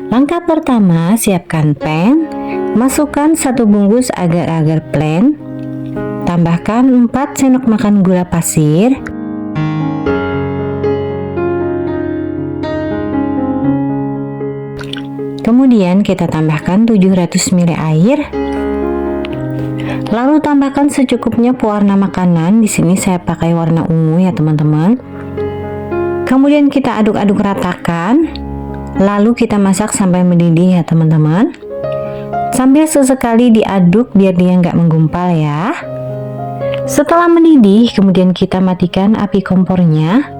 Langkah pertama, siapkan pan. Masukkan 1 bungkus agar-agar plain. Tambahkan 4 sendok makan gula pasir. Kemudian kita tambahkan 700 ml air. Lalu tambahkan secukupnya pewarna makanan. Di sini saya pakai warna ungu ya teman-teman. Kemudian kita aduk-aduk ratakan. Lalu kita masak sampai mendidih ya teman-teman. Sambil sesekali diaduk biar dia nggak menggumpal ya. Setelah mendidih, kemudian kita matikan api kompornya.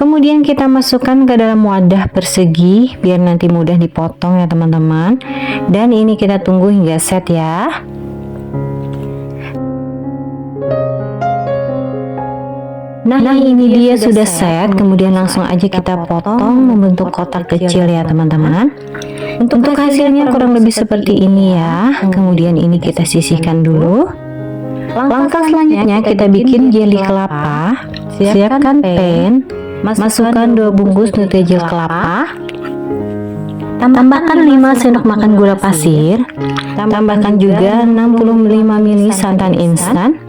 Kemudian kita masukkan ke dalam wadah persegi biar nanti mudah dipotong ya teman-teman. Dan ini kita tunggu hingga set ya. Nah ini dia sudah set. Kemudian langsung aja kita potong membentuk kotak kecil ya teman-teman. Untuk hasilnya kurang lebih seperti ini ya. Kemudian ini kita sisihkan dulu. Langkah selanjutnya kita bikin jeli kelapa. Siapkan pan. Masukkan 2 bungkus Nutrijel kelapa. Tambahkan 5 sendok makan gula pasir. Tambahkan juga 65 ml santan instan.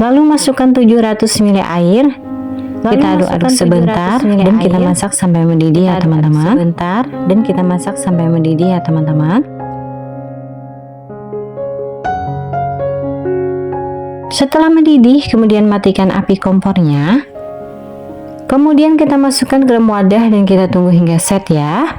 Lalu masukkan 700 ml air. Kita aduk-aduk sebentar dan kita masak sampai mendidih ya teman-teman. Setelah mendidih, kemudian matikan api kompornya. Kemudian kita masukkan ke dalam wadah dan kita tunggu hingga set ya.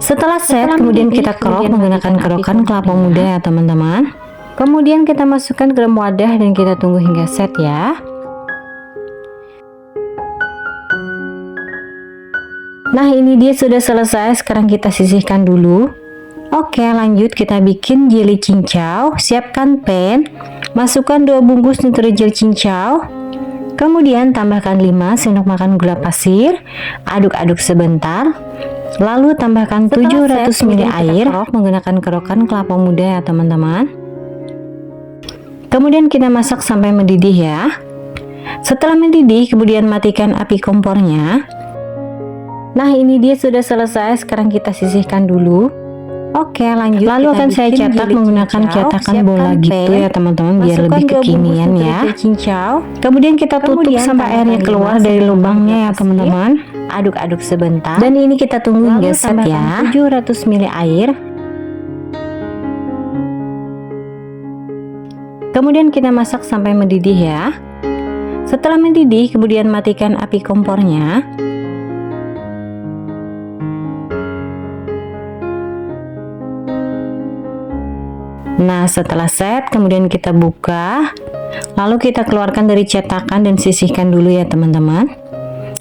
Setelah set, kemudian kita kerok menggunakan kerokan kelapa muda ya teman-teman. Kemudian kita masukkan ke dalam wadah dan kita tunggu hingga set ya. Nah ini dia sudah selesai. Sekarang kita sisihkan dulu. Oke, lanjut kita bikin jeli cincau. Siapkan pan. Masukkan 2 bungkus Nutrijel cincau. Kemudian tambahkan 5 sendok makan gula pasir. Aduk-aduk sebentar. Lalu tambahkan 700 ml air menggunakan kerokan kelapa muda ya teman-teman. Kemudian kita masak sampai mendidih ya. Setelah mendidih, kemudian matikan api kompornya. Nah ini dia sudah selesai. Sekarang kita sisihkan dulu. Oke, lanjut. Lalu akan saya cetak menggunakan cetakan bola gitu ya teman-teman, biar lebih kekinian ya. Kemudian kita tutup sampai airnya keluar dari lubangnya ya teman-teman. Aduk-aduk sebentar. Dan ini kita tunggu hingga set ya. 700 ml air. Kemudian kita masak sampai mendidih ya. Setelah mendidih, kemudian matikan api kompornya. Nah setelah set, kemudian kita buka. Lalu kita keluarkan dari cetakan dan sisihkan dulu ya teman-teman.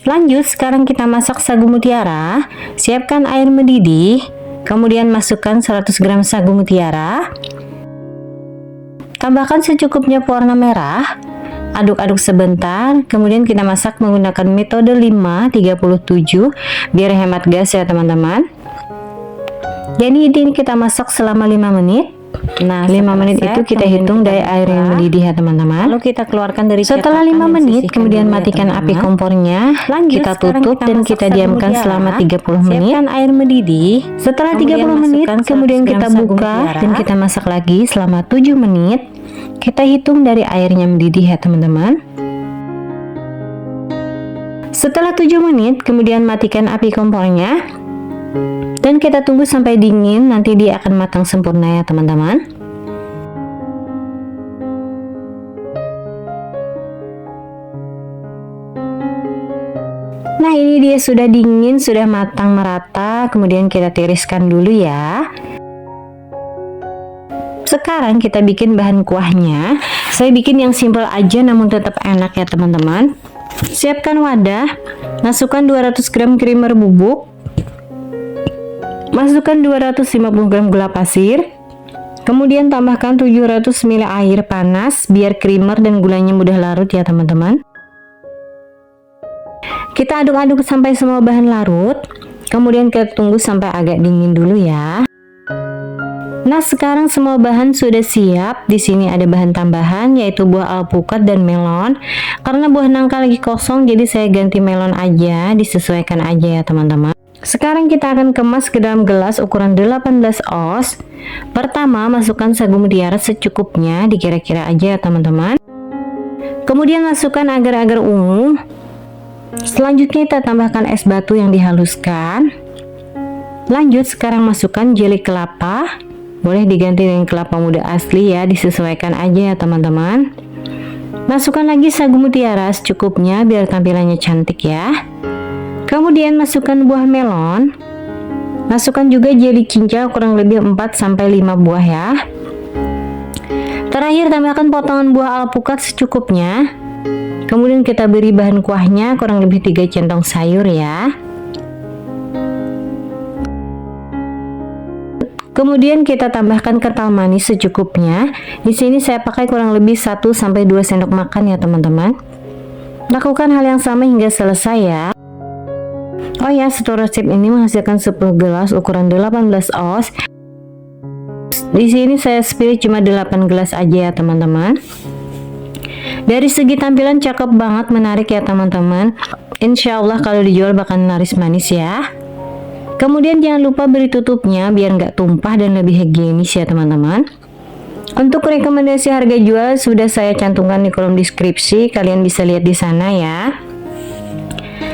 Lanjut, sekarang kita masak sagu mutiara. Siapkan air mendidih. Kemudian masukkan 100 gram sagu mutiara. Tambahkan secukupnya pewarna merah. Aduk-aduk sebentar. Kemudian kita masak menggunakan metode 5-37 biar hemat gas ya teman-teman. Jadi ini kita masak selama 5 menit. Nah 5 menit itu kita hitung dari air yang mendidih ya teman-teman. Lalu kita keluarkan dari setelah 5 menit, kemudian matikan api kompornya. Kita tutup dan kita diamkan selama 30 menit. Siapkan air mendidih. Setelah 30 menit, kemudian kita buka dan kita masak lagi selama 7 menit. Kita hitung dari airnya mendidih ya teman-teman. Setelah 7 menit, kemudian matikan api kompornya. Dan kita tunggu sampai dingin, nanti dia akan matang sempurna ya teman-teman. Nah ini dia sudah dingin, sudah matang merata. Kemudian kita tiriskan dulu ya. Sekarang kita bikin bahan kuahnya. Saya bikin yang simple aja namun tetap enak ya teman-teman. Siapkan wadah. Masukkan 200 gram creamer bubuk. Masukkan 250 gram gula pasir. Kemudian tambahkan 700 ml air panas biar creamer dan gulanya mudah larut ya teman-teman. Kita aduk-aduk sampai semua bahan larut. Kemudian kita tunggu sampai agak dingin dulu ya. Nah, sekarang semua bahan sudah siap. Di sini ada bahan tambahan yaitu buah alpukat dan melon. Karena buah nangka lagi kosong, jadi saya ganti melon aja, disesuaikan aja ya teman-teman. Sekarang kita akan kemas ke dalam gelas ukuran 18 oz. Pertama, masukkan sagu mutiara secukupnya, dikira-kira aja ya teman-teman. Kemudian masukkan agar-agar ungu. Selanjutnya kita tambahkan es batu yang dihaluskan. Lanjut, sekarang masukkan jeli kelapa. Boleh diganti dengan kelapa muda asli ya, disesuaikan aja ya teman-teman. Masukkan lagi sagu mutiara secukupnya biar tampilannya cantik ya. Kemudian masukkan buah melon. Masukkan juga jeli cincau kurang lebih 4-5 buah ya. Terakhir tambahkan potongan buah alpukat secukupnya. Kemudian kita beri bahan kuahnya kurang lebih 3 centong sayur ya. Kemudian kita tambahkan kental manis secukupnya. Di sini saya pakai kurang lebih 1-2 sendok makan ya teman-teman. Lakukan hal yang sama hingga selesai ya. Oh ya, satu resep ini menghasilkan 10 gelas ukuran 18 oz. Di sini saya pilih cuma 8 gelas aja ya teman-teman. Dari segi tampilan cakep banget, menarik ya teman-teman. Insya Allah kalau dijual bakal laris manis ya. Kemudian jangan lupa beri tutupnya biar nggak tumpah dan lebih higienis ya teman-teman. Untuk rekomendasi harga jual sudah saya cantumkan di kolom deskripsi, kalian bisa lihat di sana ya.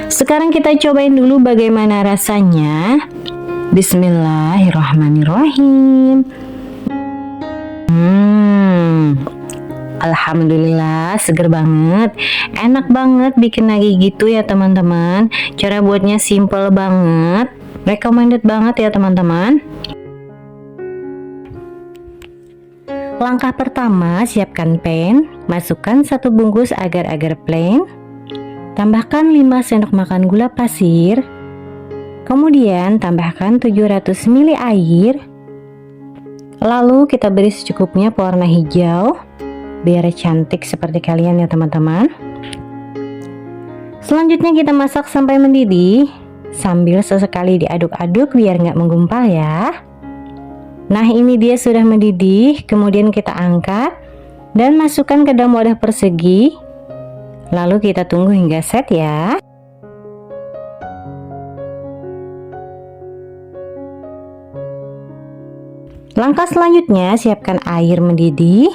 Sekarang kita cobain dulu bagaimana rasanya. Bismillahirrahmanirrahim. Alhamdulillah, seger banget, enak banget, bikin lagi gitu ya teman-teman. Cara buatnya simple banget, recommended banget ya teman-teman. Langkah pertama, siapkan pan, masukkan 1 bungkus agar-agar plain, tambahkan 5 sendok makan gula pasir, kemudian tambahkan 700 ml air, lalu kita beri secukupnya pewarna hijau biar cantik seperti kalian ya teman-teman. Selanjutnya kita masak sampai mendidih sambil sesekali diaduk-aduk biar nggak menggumpal ya. Nah, ini dia sudah mendidih. Kemudian kita angkat dan masukkan ke dalam wadah persegi, lalu kita tunggu hingga set ya. Langkah selanjutnya, siapkan air mendidih.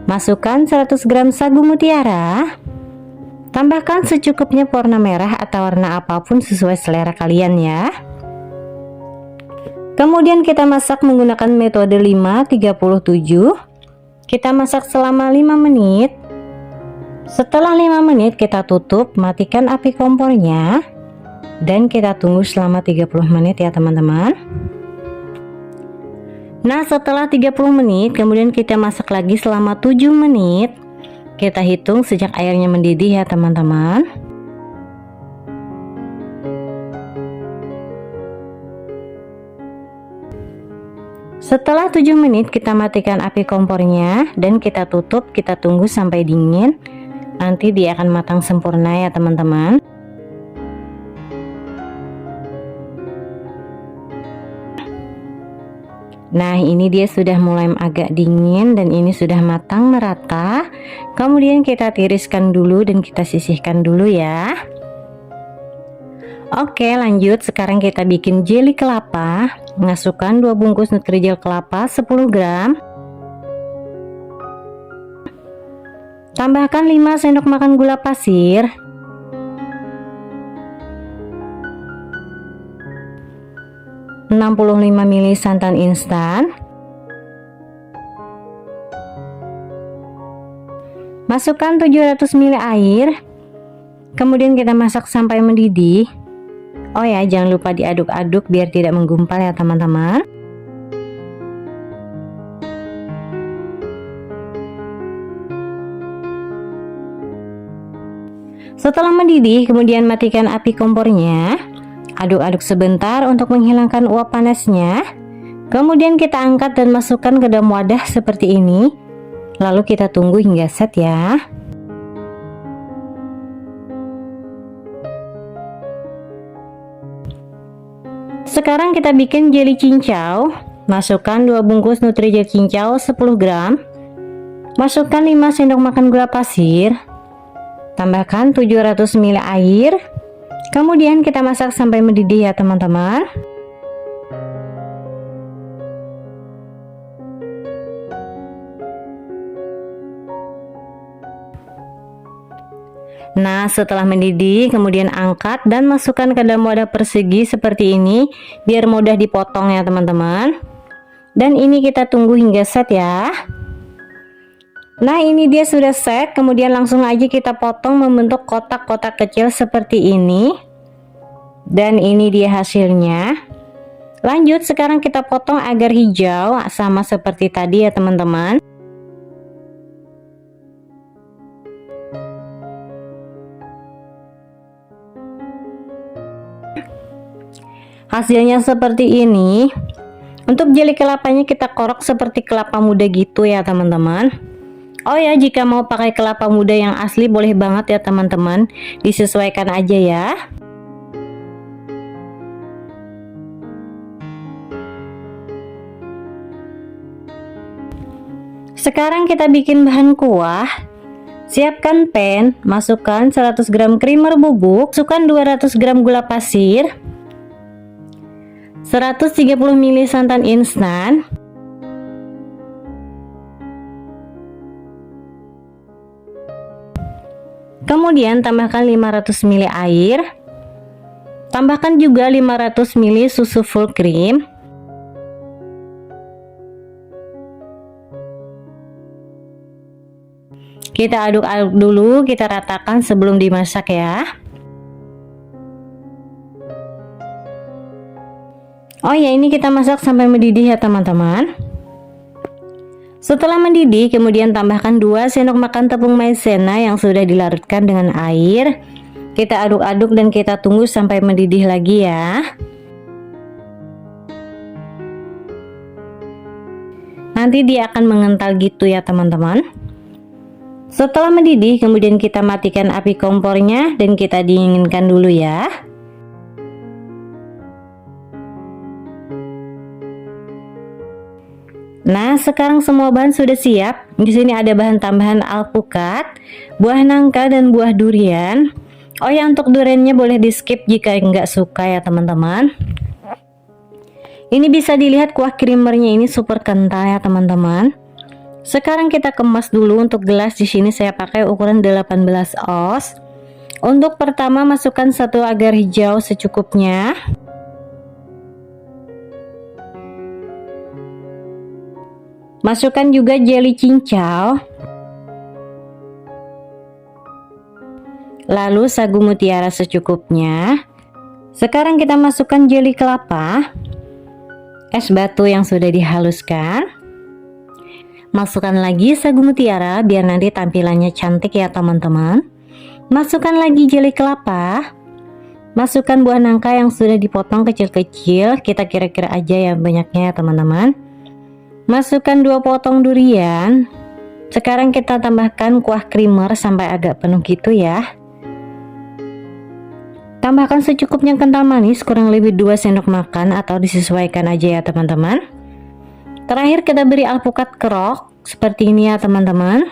Masukkan 100 gram sagu mutiara. Tambahkan secukupnya pewarna merah atau warna apapun sesuai selera kalian ya. Kemudian kita masak menggunakan metode 5-37. Kita masak selama 5 menit. Setelah 5 menit kita tutup, matikan api kompornya, dan kita tunggu selama 30 menit ya teman-teman. Nah, setelah 30 menit, kemudian kita masak lagi selama 7 menit. Kita hitung sejak airnya mendidih ya teman-teman. Setelah 7 menit kita matikan api kompornya dan kita tutup, kita tunggu sampai dingin. Nanti dia akan matang sempurna ya teman-teman. Nah, ini dia sudah mulai agak dingin dan ini sudah matang merata. Kemudian kita tiriskan dulu dan kita sisihkan dulu ya. Oke, lanjut. Sekarang kita bikin jeli kelapa. Masukkan 2 bungkus Nutrijel kelapa 10 gram. Tambahkan 5 sendok makan gula pasir. ...65 ml santan instan. Masukkan 700 ml air. Kemudian kita masak sampai mendidih. Oh ya, jangan lupa diaduk-aduk biar tidak menggumpal ya teman-teman. Setelah mendidih, kemudian matikan api kompornya. Aduk-aduk sebentar untuk menghilangkan uap panasnya. Kemudian kita angkat dan masukkan ke dalam wadah seperti ini. Lalu kita tunggu hingga set ya. sekarang kita bikin jeli cincau. Masukkan 2 bungkus Nutrijel cincau 10 gram. Masukkan 5 sendok makan gula pasir. Tambahkan 700 ml air. Kemudian kita masak sampai mendidih ya teman-teman. Nah, setelah mendidih, kemudian angkat dan masukkan ke dalam wadah persegi seperti ini, biar mudah dipotong ya teman-teman. Dan ini kita tunggu hingga set ya. Nah, ini dia sudah set, kemudian langsung aja kita potong membentuk kotak-kotak kecil seperti ini. Dan ini dia hasilnya. Lanjut, sekarang kita potong agar hijau, sama seperti tadi ya teman-teman. Hasilnya seperti ini. Untuk jeli kelapanya kita korok seperti kelapa muda gitu ya teman-teman. Oh ya, jika mau pakai kelapa muda yang asli boleh banget ya teman-teman, disesuaikan aja ya. Sekarang kita bikin bahan kuah. Siapkan pan, masukkan 100 gram creamer bubuk, masukkan 200 gram gula pasir, 130 ml santan instan, kemudian tambahkan 500 ml air, tambahkan juga 500 ml susu full cream, kita aduk-aduk dulu, kita ratakan sebelum dimasak ya. Oh ya, ini kita masak sampai mendidih ya teman-teman. Setelah mendidih, kemudian tambahkan 2 sendok makan tepung maizena yang sudah dilarutkan dengan air. Kita aduk-aduk dan kita tunggu sampai mendidih lagi ya. Nanti dia akan mengental gitu ya teman-teman. Setelah mendidih, kemudian kita matikan api kompornya dan kita dinginkan dulu ya. Nah, sekarang semua bahan sudah siap. Di sini ada bahan tambahan alpukat, buah nangka dan buah durian. Oh ya, untuk duriannya boleh di skip jika nggak suka ya teman-teman. Ini bisa dilihat kuah creamernya ini super kental ya teman-teman. Sekarang kita kemas dulu. Untuk gelas di sini saya pakai ukuran 18 oz. Untuk pertama masukkan 1 agar hijau secukupnya. Masukkan juga jeli cincau, lalu sagu mutiara secukupnya. Sekarang kita masukkan jeli kelapa, es batu yang sudah dihaluskan. Masukkan lagi sagu mutiara biar nanti tampilannya cantik ya teman-teman. Masukkan lagi jeli kelapa. Masukkan buah nangka yang sudah dipotong kecil-kecil, kita kira-kira aja ya banyaknya ya teman-teman. Masukkan 2 potong durian. Sekarang kita tambahkan kuah creamer sampai agak penuh gitu ya. Tambahkan secukupnya kental manis, kurang lebih 2 sendok makan atau disesuaikan aja ya teman-teman. Terakhir kita beri alpukat kerok seperti ini ya teman-teman.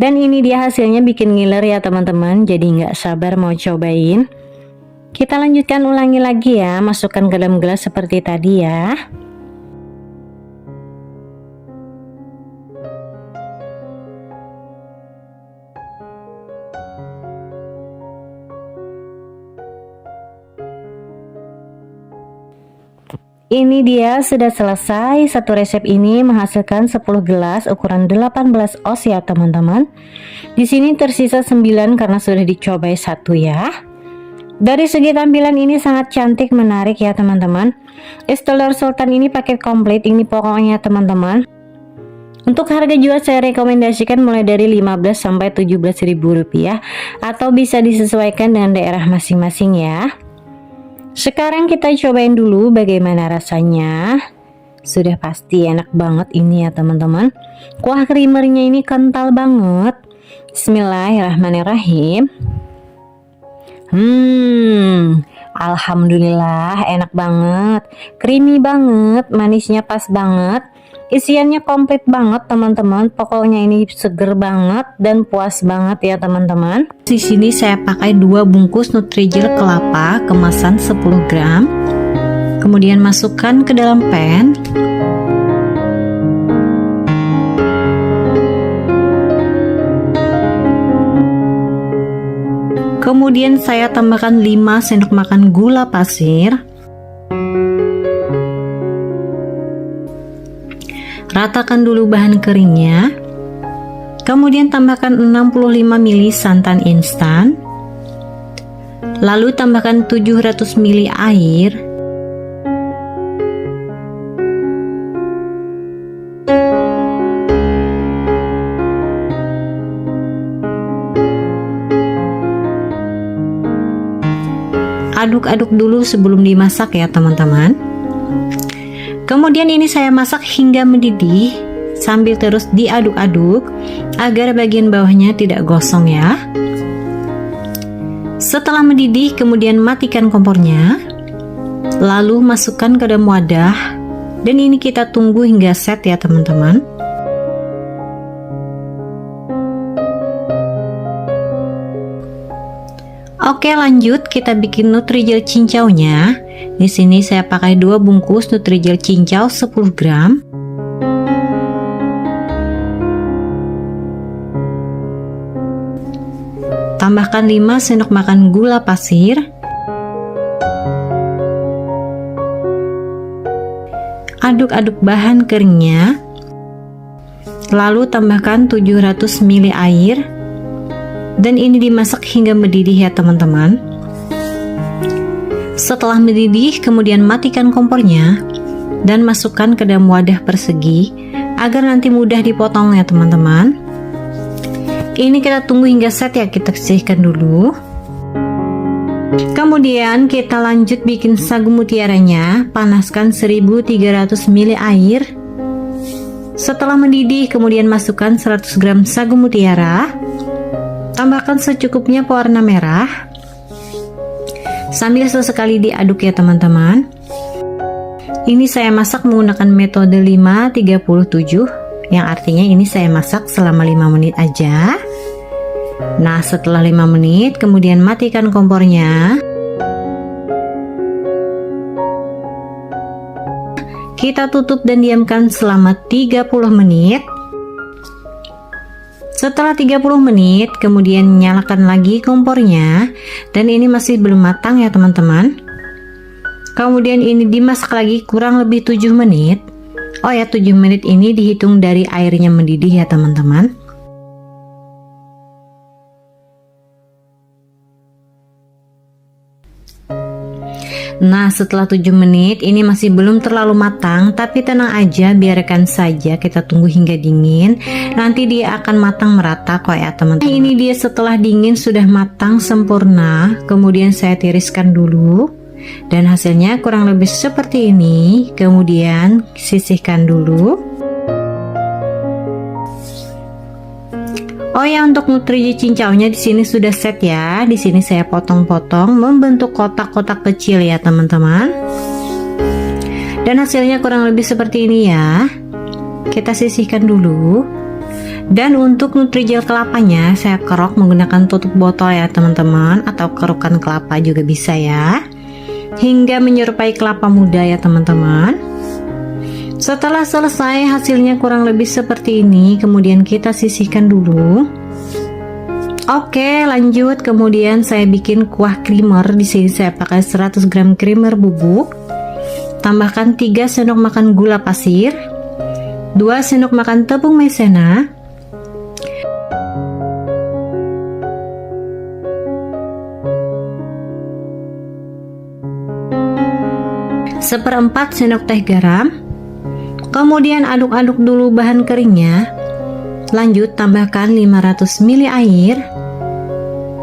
Dan ini dia hasilnya, bikin ngiler ya teman-teman, jadi nggak sabar mau cobain. Kita lanjutkan ulangi lagi ya, masukkan ke dalam gelas seperti tadi ya. Ini dia sudah selesai. Satu resep ini menghasilkan 10 gelas ukuran 18 oz ya teman-teman. Di sini tersisa 9 karena sudah dicobai 1 ya. Dari segi tampilan ini sangat cantik, menarik ya teman-teman. Es telur sultan ini paket komplit ini pokoknya teman-teman. Untuk harga jual saya rekomendasikan mulai dari 15 sampai 17 ribu rupiah, atau bisa disesuaikan dengan daerah masing-masing ya. Sekarang kita cobain dulu bagaimana rasanya. Sudah pasti enak banget ini ya teman-teman. Kuah creamernya ini kental banget. Bismillahirrahmanirrahim. Alhamdulillah enak banget, creamy banget, manisnya pas banget, isiannya komplit banget teman-teman. Pokoknya ini seger banget dan puas banget ya teman-teman. Di sini saya pakai 2 bungkus Nutrijel kelapa kemasan 10 gram. Kemudian masukkan ke dalam pan. Kemudian saya tambahkan 5 sendok makan gula pasir. Ratakan dulu bahan keringnya. Kemudian tambahkan 65 ml santan instan. Lalu tambahkan 700 ml air. Aduk-aduk dulu sebelum dimasak ya teman-teman. Kemudian ini saya masak hingga mendidih sambil terus diaduk-aduk agar bagian bawahnya tidak gosong ya. Setelah mendidih kemudian matikan kompornya. Lalu masukkan ke dalam wadah dan ini kita tunggu hingga set ya teman-teman. Oke, lanjut kita bikin Nutrijel cincaunya. Di sini saya pakai 2 bungkus Nutrijel cincau 10 gram. Tambahkan 5 sendok makan gula pasir. Aduk-aduk bahan keringnya. Lalu tambahkan 700 ml air. Dan ini dimasak hingga mendidih ya teman-teman. Setelah mendidih kemudian matikan kompornya dan masukkan ke dalam wadah persegi agar nanti mudah dipotong ya teman-teman. Ini kita tunggu hingga set ya, kita sisihkan dulu. Kemudian kita lanjut bikin sagu mutiaranya. Panaskan 1300 ml air. Setelah mendidih kemudian masukkan 100 gram sagu mutiara. Tambahkan secukupnya pewarna merah. Sambil sesekali diaduk ya teman-teman. Ini saya masak menggunakan metode 5-37, yang artinya ini saya masak selama 5 menit aja. Nah, setelah 5 menit kemudian matikan kompornya. Kita tutup dan diamkan selama 30 menit. Setelah 30 menit kemudian nyalakan lagi kompornya dan ini masih belum matang ya teman-teman. Kemudian ini dimasak lagi kurang lebih 7 menit. Oh ya, 7 menit ini dihitung dari airnya mendidih ya teman-teman. Nah, setelah 7 menit ini masih belum terlalu matang, tapi tenang aja, biarkan saja kita tunggu hingga dingin. Nanti dia akan matang merata kok ya teman-teman. Nah, ini dia setelah dingin sudah matang sempurna. Kemudian saya tiriskan dulu dan hasilnya kurang lebih seperti ini. Kemudian sisihkan dulu. Oh ya, untuk Nutrijel cincaunya di sini sudah set ya. Di sini saya potong-potong membentuk kotak-kotak kecil ya teman-teman. Dan hasilnya kurang lebih seperti ini ya. Kita sisihkan dulu. Dan untuk Nutrijel kelapanya saya kerok menggunakan tutup botol ya teman-teman, atau kerukan kelapa juga bisa ya. Hingga menyerupai kelapa muda ya teman-teman. Setelah selesai hasilnya kurang lebih seperti ini, kemudian kita sisihkan dulu. Oke, lanjut. Kemudian saya bikin kuah creamer. Di sini saya pakai 100 gram creamer bubuk. Tambahkan 3 sendok makan gula pasir, 2 sendok makan tepung maizena, 1/4 sendok teh garam. Kemudian aduk-aduk dulu bahan keringnya. Lanjut tambahkan 500 ml air.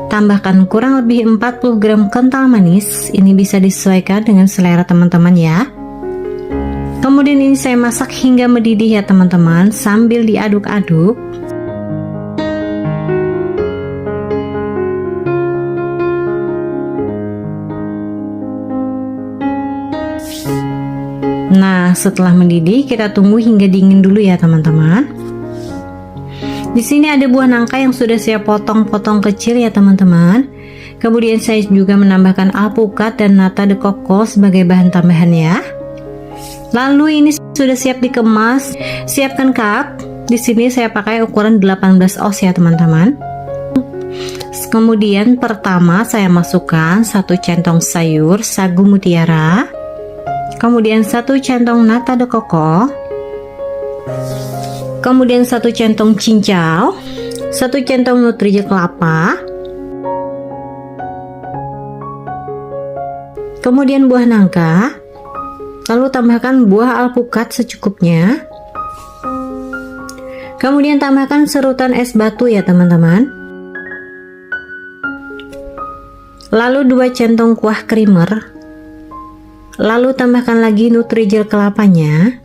Tambahkan kurang lebih 40 gram kental manis. Ini bisa disesuaikan dengan selera teman-teman ya. Kemudian ini saya masak hingga mendidih ya teman-teman, sambil diaduk-aduk. Nah, setelah mendidih kita tunggu hingga dingin dulu ya teman-teman. Di sini ada buah nangka yang sudah saya potong-potong kecil ya teman-teman. Kemudian saya juga menambahkan alpukat dan nata de coco sebagai bahan tambahan ya. Lalu ini sudah siap dikemas. Siapkan cup. Di sini saya pakai ukuran 18 oz ya teman-teman. Kemudian pertama saya masukkan 1 centong sayur sagu mutiara. Kemudian 1 centong nata de coco. Kemudian 1 centong cincau, 1 centong nutrija kelapa, kemudian buah nangka, lalu tambahkan buah alpukat secukupnya, kemudian tambahkan serutan es batu ya teman-teman, lalu 2 centong kuah creamer, lalu tambahkan lagi nutrijel kelapanya,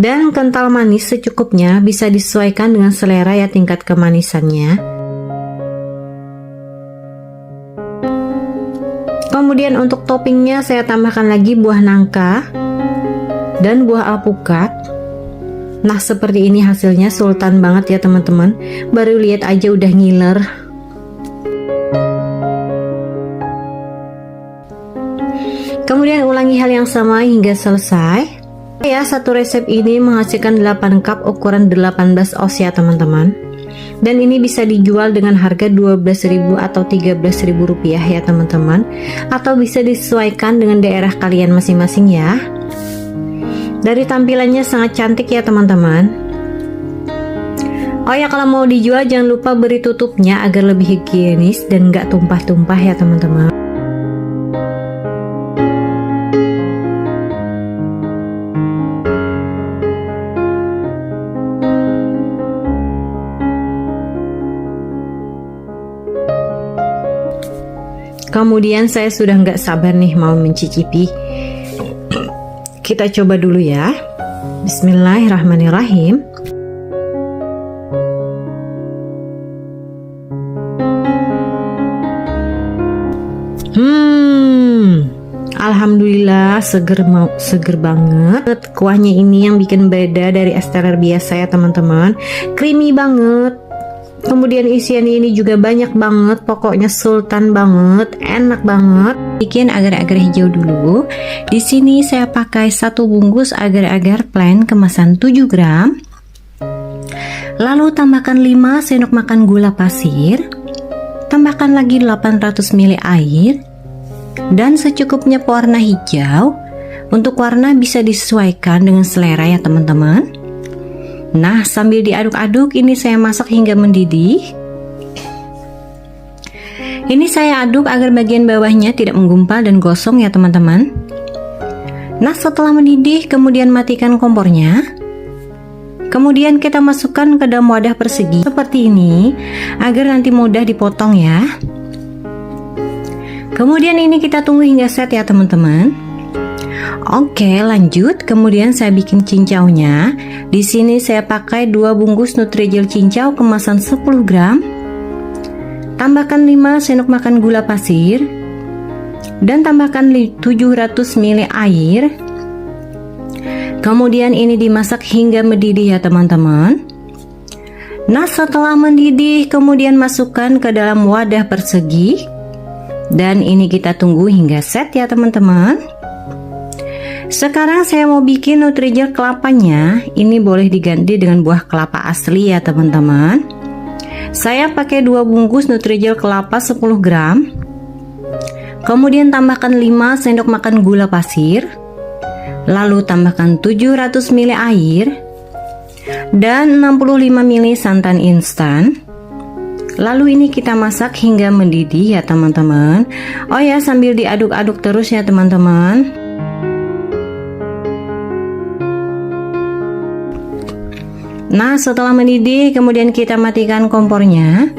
dan kental manis secukupnya, bisa disesuaikan dengan selera ya tingkat kemanisannya. Kemudian untuk toppingnya saya tambahkan lagi buah nangka dan buah alpukat. Nah seperti ini hasilnya, sultan banget ya teman-teman. Baru lihat aja udah ngiler. Kemudian ulangi hal yang sama hingga selesai. Ya, satu resep ini menghasilkan 8 cup ukuran 18 oz ya teman-teman. Dan ini bisa dijual dengan harga 12.000 atau 13.000 rupiah ya teman-teman. Atau bisa disesuaikan dengan daerah kalian masing-masing ya. Dari tampilannya sangat cantik ya teman-teman. Oh ya, kalau mau dijual jangan lupa beri tutupnya agar lebih higienis dan nggak tumpah-tumpah ya teman-teman. Kemudian saya sudah nggak sabar nih mau mencicipi. Kita coba dulu ya. Bismillahirrahmanirrahim. Alhamdulillah seger banget. Kuahnya ini yang bikin beda dari es teler biasa ya teman-teman. Creamy banget. Kemudian isiannya ini juga banyak banget, pokoknya sultan banget, enak banget. Bikin agar-agar hijau dulu. Di sini saya pakai 1 bungkus agar-agar plain kemasan 7 gram. Lalu tambahkan 5 sendok makan gula pasir. Tambahkan lagi 800 ml air dan secukupnya pewarna hijau. Untuk warna bisa disesuaikan dengan selera ya teman-teman. Nah, sambil diaduk-aduk ini saya masak hingga mendidih. Ini saya aduk agar bagian bawahnya tidak menggumpal dan gosong ya teman-teman. Nah, setelah mendidih kemudian matikan kompornya. Kemudian kita masukkan ke dalam wadah persegi seperti ini agar nanti mudah dipotong ya. Kemudian ini kita tunggu hingga set ya teman-teman. Oke, lanjut. Kemudian saya bikin cincaunya. Di sini saya pakai 2 bungkus nutrijel cincau kemasan 10 gram. Tambahkan 5 sendok makan gula pasir dan tambahkan 700 ml air. Kemudian ini dimasak hingga mendidih ya teman-teman. Nah, setelah mendidih kemudian masukkan ke dalam wadah persegi. Dan ini kita tunggu hingga set ya teman-teman. Sekarang saya mau bikin nutrijel kelapanya. Ini boleh diganti dengan buah kelapa asli ya teman-teman. Saya pakai 2 bungkus nutrijel kelapa 10 gram. Kemudian tambahkan 5 sendok makan gula pasir. Lalu tambahkan 700 ml air dan 65 ml santan instan. Lalu ini kita masak hingga mendidih ya teman-teman. Oh ya, sambil diaduk-aduk terus ya teman-teman. Nah, setelah mendidih kemudian kita matikan kompornya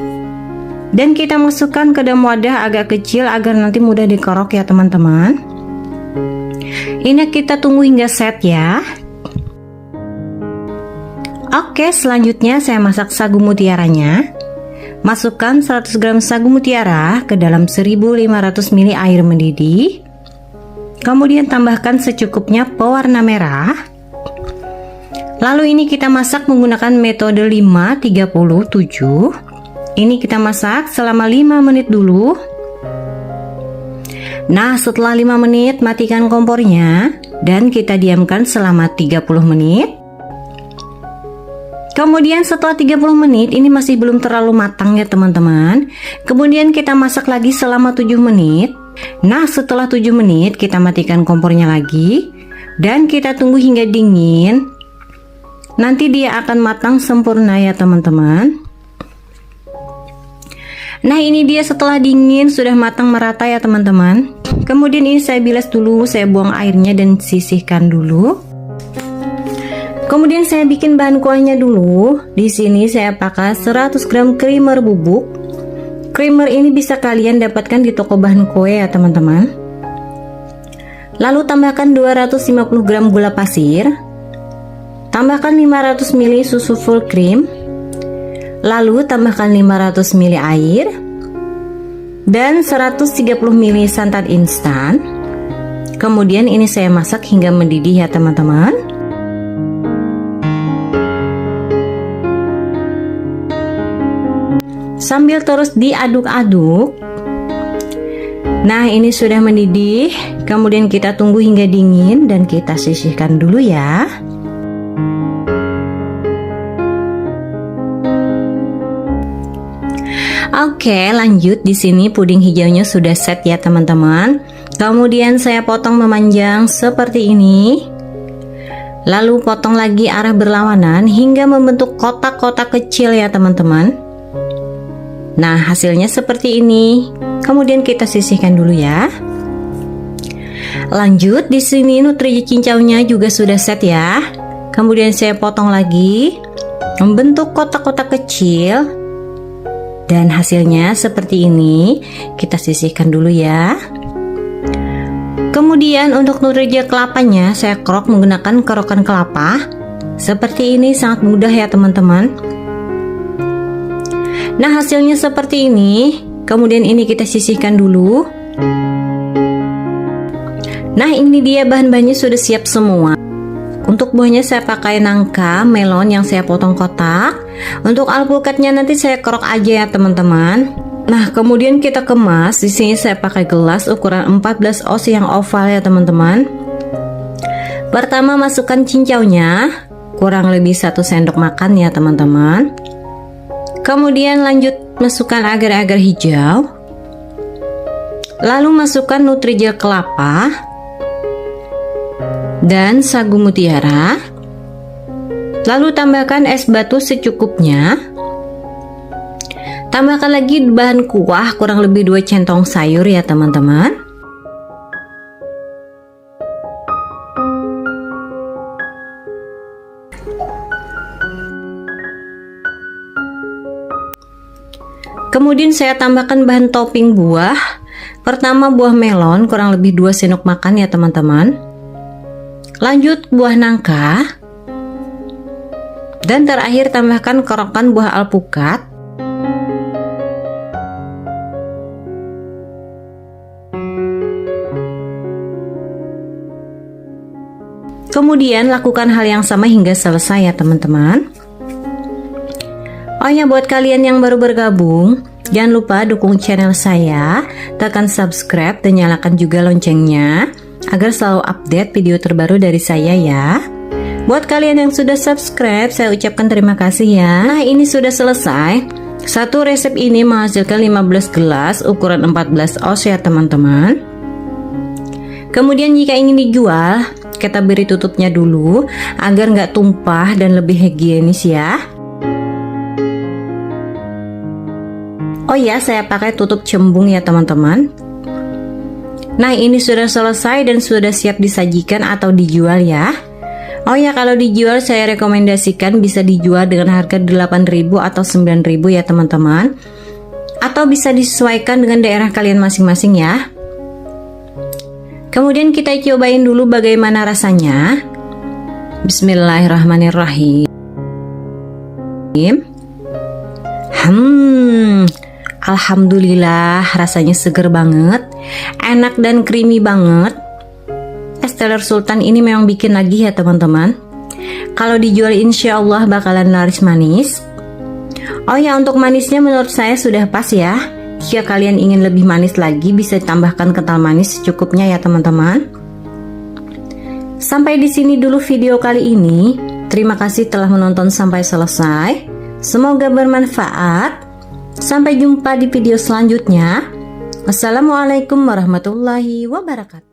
dan kita masukkan ke dalam wadah agak kecil agar nanti mudah dikorok ya teman-teman. Ini kita tunggu hingga set ya. Oke, selanjutnya saya masak sagu mutiaranya. Masukkan 100 gram sagu mutiara ke dalam 1500 ml air mendidih. Kemudian tambahkan secukupnya pewarna merah. Lalu ini kita masak menggunakan metode 5-37. Ini kita masak selama 5 menit dulu. Nah, setelah 5 menit matikan kompornya dan kita diamkan selama 30 menit. Kemudian setelah 30 menit ini masih belum terlalu matang ya teman-teman. Kemudian kita masak lagi selama 7 menit. Nah, setelah 7 menit kita matikan kompornya lagi dan kita tunggu hingga dingin. Nanti dia akan matang sempurna ya teman-teman. Nah, ini dia setelah dingin sudah matang merata ya teman-teman. Kemudian ini saya bilas dulu, saya buang airnya dan sisihkan dulu. Kemudian saya bikin bahan kuahnya dulu. Di sini saya pakai 100 gram creamer bubuk. Creamer ini bisa kalian dapatkan di toko bahan kue ya teman-teman. Lalu tambahkan 250 gram gula pasir. Tambahkan 500 ml susu full cream. Lalu tambahkan 500 ml air dan 130 ml santan instan. Kemudian ini saya masak hingga mendidih ya teman-teman. Sambil terus diaduk-aduk. Nah, ini sudah mendidih. Kemudian kita tunggu hingga dingin dan kita sisihkan dulu ya. Oke, lanjut. Di sini puding hijaunya sudah set ya teman-teman. Kemudian saya potong memanjang seperti ini. Lalu potong lagi arah berlawanan hingga membentuk kotak-kotak kecil ya teman-teman. Nah, hasilnya seperti ini. Kemudian kita sisihkan dulu ya. Lanjut, di sini nutrisi cincaunya juga sudah set ya. Kemudian saya potong lagi membentuk kotak-kotak kecil. Dan hasilnya seperti ini. Kita sisihkan dulu ya. Kemudian untuk nutrija kelapanya saya kerok menggunakan kerokan kelapa. Seperti ini, sangat mudah ya teman-teman. Nah, hasilnya seperti ini. Kemudian ini kita sisihkan dulu. Nah, ini dia bahan-bahannya sudah siap semua. Untuk buahnya saya pakai nangka melon yang saya potong kotak. Untuk alpukatnya nanti saya kerok aja ya teman-teman. Nah, kemudian kita kemas. Di sini saya pakai gelas ukuran 14 oz yang oval ya teman-teman. Pertama masukkan cincaunya, kurang lebih 1 sendok makan ya teman-teman. Kemudian lanjut masukkan agar-agar hijau. Lalu masukkan nutrija kelapa dan sagu mutiara. Lalu tambahkan es batu secukupnya. Tambahkan lagi bahan kuah kurang lebih 2 centong sayur ya teman-teman. Kemudian saya tambahkan bahan topping buah. Pertama buah melon kurang lebih 2 sendok makan ya teman-teman. Lanjut buah nangka. Dan terakhir tambahkan kerokan buah alpukat. Kemudian lakukan hal yang sama hingga selesai ya teman-teman. Oh ya, buat kalian yang baru bergabung, jangan lupa dukung channel saya, tekan subscribe dan nyalakan juga loncengnya agar selalu update video terbaru dari saya ya. Buat kalian yang sudah subscribe, saya ucapkan terima kasih ya. Nah, ini sudah selesai. Satu resep ini menghasilkan 15 gelas ukuran 14 oz ya teman-teman. Kemudian jika ingin dijual, kita beri tutupnya dulu agar nggak tumpah dan lebih higienis ya. Oh ya, saya pakai tutup cembung ya teman-teman. Nah, ini sudah selesai dan sudah siap disajikan atau dijual ya. Oh ya, kalau dijual saya rekomendasikan bisa dijual dengan harga 8.000 atau 9.000 ya teman-teman. Atau bisa disesuaikan dengan daerah kalian masing-masing ya. Kemudian kita cobain dulu bagaimana rasanya. Bismillahirrahmanirrahim. Alhamdulillah, rasanya seger banget, enak dan creamy banget. es teler sultan ini memang bikin nagih ya teman-teman. Kalau dijual insya Allah bakalan laris manis. Oh ya, untuk manisnya menurut saya sudah pas ya. Jika kalian ingin lebih manis lagi, bisa tambahkan kental manis secukupnya ya teman-teman. Sampai di sini dulu video kali ini. Terima kasih telah menonton sampai selesai. Semoga bermanfaat. Sampai jumpa di video selanjutnya. Wassalamualaikum warahmatullahi wabarakatuh.